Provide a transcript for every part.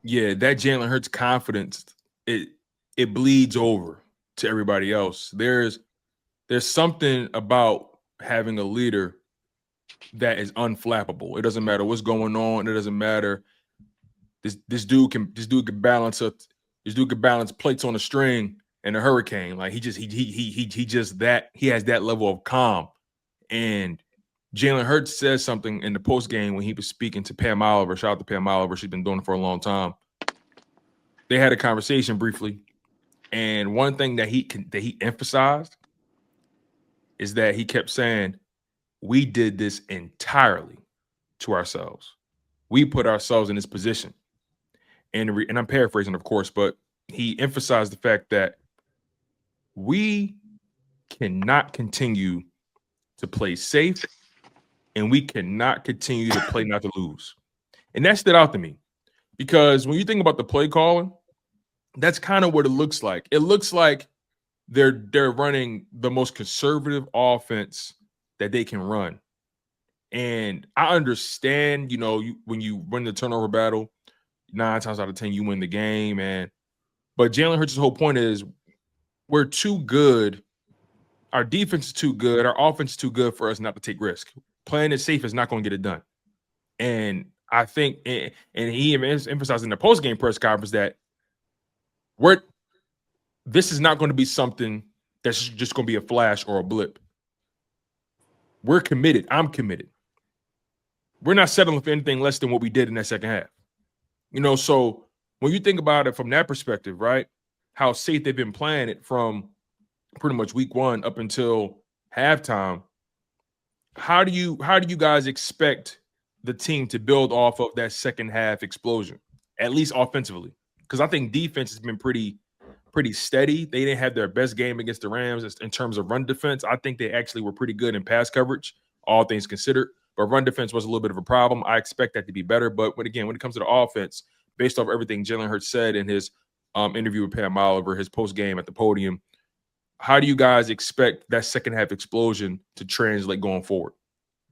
Yeah, that Jalen Hurts confidence, it bleeds over to everybody else. There's something about having a leader that is unflappable. It doesn't matter what's going on. It doesn't matter. This dude can balance a this dude can balance plates on a string in a hurricane. Like he just that he has that level of calm. And Jalen Hurts says something in the post game when he was speaking to Pam Oliver. Shout out to Pam Oliver. She's been doing it for a long time. They had a conversation briefly, and one thing that he emphasized is that he kept saying, "We did this entirely to ourselves. We put ourselves in this position." And I'm paraphrasing, of course, but he emphasized the fact that we cannot continue to play safe and we cannot continue to play not to lose. And that stood out to me because when you think about the play calling, that's kind of what it looks like. It looks like they're running the most conservative offense that they can run. And I understand, when you win the turnover battle, 9 times out of 10 you win the game, man. But Jalen Hurts' whole point is we're too good. Our defense is too good. Our offense is too good for us not to take risk. Playing it safe is not going to get it done. And I think, and he emphasized in the post-game press conference that this is not going to be something that's just going to be a flash or a blip. We're committed. I'm committed. We're not settling for anything less than what we did in that second half. So when you think about it from that perspective, right, how safe they've been playing it from pretty much week one up until halftime, how do you guys expect the team to build off of that second half explosion, at least offensively? Because I think defense has been pretty steady. They didn't have their best game against the Rams in terms of run defense. I think they actually were pretty good in pass coverage, all things considered. But run defense was a little bit of a problem. I expect that to be better. But when it comes to the offense, based off everything Jalen Hurts said in his interview with Pam Oliver, his post game at the podium, how do you guys expect that second half explosion to translate going forward?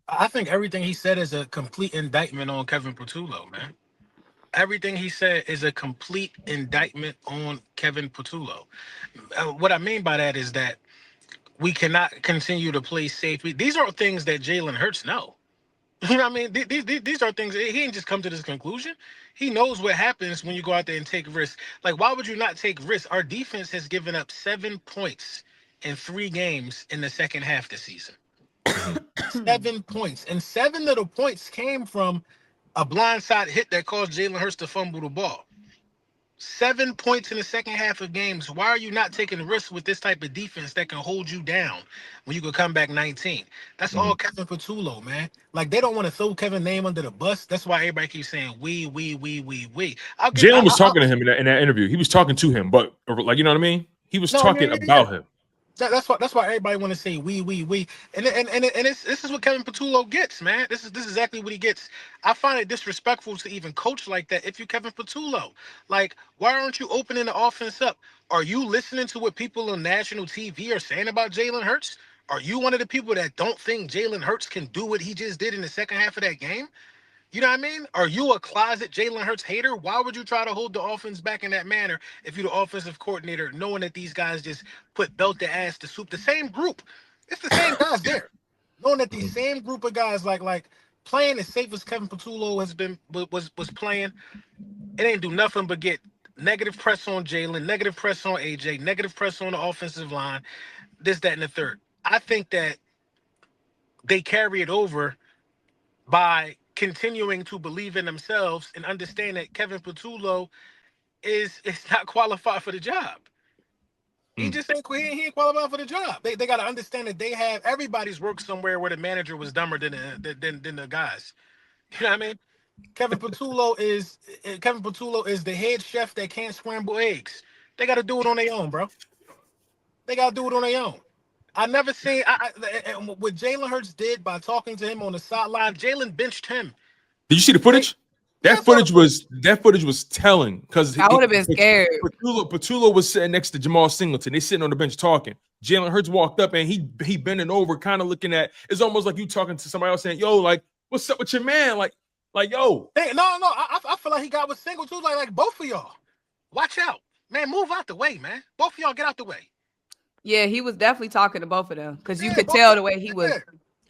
I think everything he said is a complete indictment on Kevin Patullo, man. Everything he said is a complete indictment on Kevin Patullo. What I mean by that is that we cannot continue to play safe. These are things that Jalen Hurts know. You know what I mean? These are things, he ain't just come to this conclusion. He knows what happens when you go out there and take risks. Like, why would you not take risks? Our defense has given up 7 points in 3 games in the second half this season. 7 points. And 7 of the points came from a blindside hit that caused Jalen Hurts to fumble the ball. 7 points in the second half of games. Why are you not taking risks with this type of defense that can hold you down when you could come back 19? That's all Kevin Patullo, man. Like, they don't want to throw Kevin's name under the bus. That's why everybody keeps saying we. I'll give. Jalen was talking to him in that interview. He was talking to him, but like, you know what I mean? He was No, talking about him. That's why everybody want to say we, and this is what Kevin Patullo gets, man. This is exactly what he gets. I find it disrespectful to even coach like that. If you Kevin Patullo, like, why aren't you opening the offense up? Are you listening to what people on national TV are saying about Jalen Hurts? Are you one of the people that don't think Jalen Hurts can do what he just did in the second half of that game? You know what I mean? Are you a closet Jalen Hurts hater? Why would you try to hold the offense back in that manner if you're the offensive coordinator, knowing that these guys just put belt to ass to soup? The same group. It's the same guys there. Knowing that these same group of guys like playing as safe as Kevin Patullo was playing, it ain't do nothing but get negative press on Jalen, negative press on AJ, negative press on the offensive line, this, that, and the third. I think that they carry it over by continuing to believe in themselves and understand that Kevin Patullo is not qualified for the job. He just he ain't qualified for the job. They got to understand that they have everybody's worked somewhere where the manager was dumber than the guys. You know what I mean? Kevin Patullo is the head chef that can't scramble eggs. They got to do it on their own, bro. They got to do it on their own. I never seen what Jalen Hurts did by talking to him on the sideline. Jalen benched him. Did you see the footage? That footage was telling because I would have been scared. Patullo was sitting next to Jamal Singleton. They sitting on the bench talking. Jalen Hurts walked up and he bending over, kind of looking at. It's almost like you talking to somebody else saying, "Yo, like, what's up with your man?" Like, yo. No. I feel like he got with Single too. Like both of y'all, watch out, man. Move out the way, man. Both of y'all get out the way. Yeah, he was definitely talking to both of them because you Yeah, could both. tell the way he was. Yeah.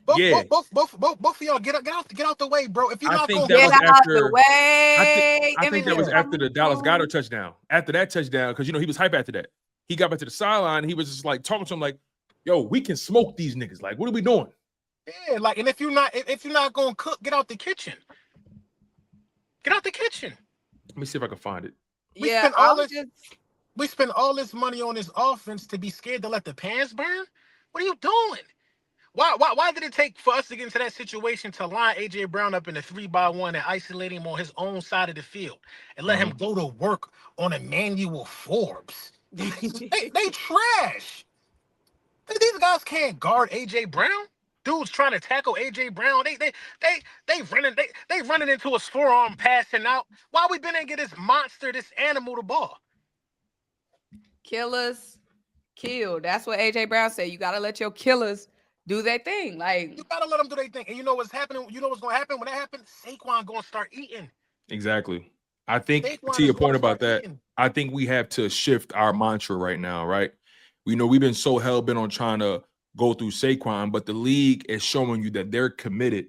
Both, Yeah. both of y'all get out the way, bro. If you're I not think gonna that Get was out after the way. I think that was after the Dallas Goddard touchdown. After that touchdown, because he was hype after that. He got back to the sideline. He was just like talking to him like, "Yo, we can smoke these niggas. Like, what are we doing?" yeah, like, and if you're not gonna cook, get out the kitchen. Get out the kitchen. Let me see if I can find it. We Yeah, spend I all was this. just We spend all this money on this offense to be scared to let the pans burn. What are you doing? Why did it take for us to get into that situation to line AJ Brown up in a 3-by-1 and isolate him on his own side of the field and let him go to work on Emmanuel Forbes? They trash. These guys can't guard AJ Brown. Dudes trying to tackle AJ Brown. They running into a forearm passing out. Why we been and get this monster, this animal the ball? killers kill. That's what AJ Brown said. You gotta let your killers do their thing. Like You gotta let them do their thing. And you know what's happening? You know what's gonna happen when that happens? Saquon gonna start eating. Exactly. I think Saquon to is your gonna point about start that, eating. I think we have to shift our mantra right now, right? We know we've been so hell bent on trying to go through Saquon, but the league is showing you that they're committed.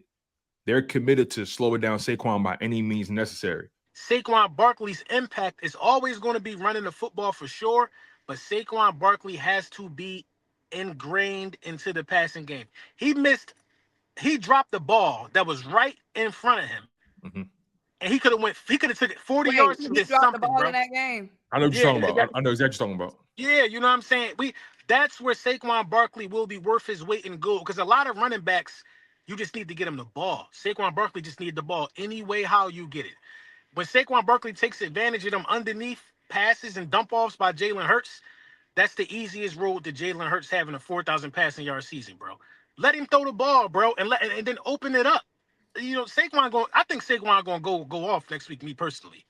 They're committed to slowing down Saquon by any means necessary. Saquon Barkley's impact is always going to be running the football for sure, but Saquon Barkley has to be ingrained into the passing game. He dropped the ball that was right in front of him. Mhm. And he could have took it 40 wait, yards he to get dropped the something, ball bro. in that game. I know what you're Yeah, talking about. I know exactly what you're talking about. yeah, you know what I'm saying? That's where Saquon Barkley will be worth his weight in gold. Because a lot of running backs, you just need to get him the ball. Saquon Barkley just need the ball any way how you get it. When Saquon Barkley takes advantage of them underneath passes and dump offs by Jalen Hurts, that's the easiest road to Jalen Hurts having a 4,000 passing yard season, bro. Let him throw the ball, bro, and then open it up. You know, I think Saquon gonna go off next week, me personally.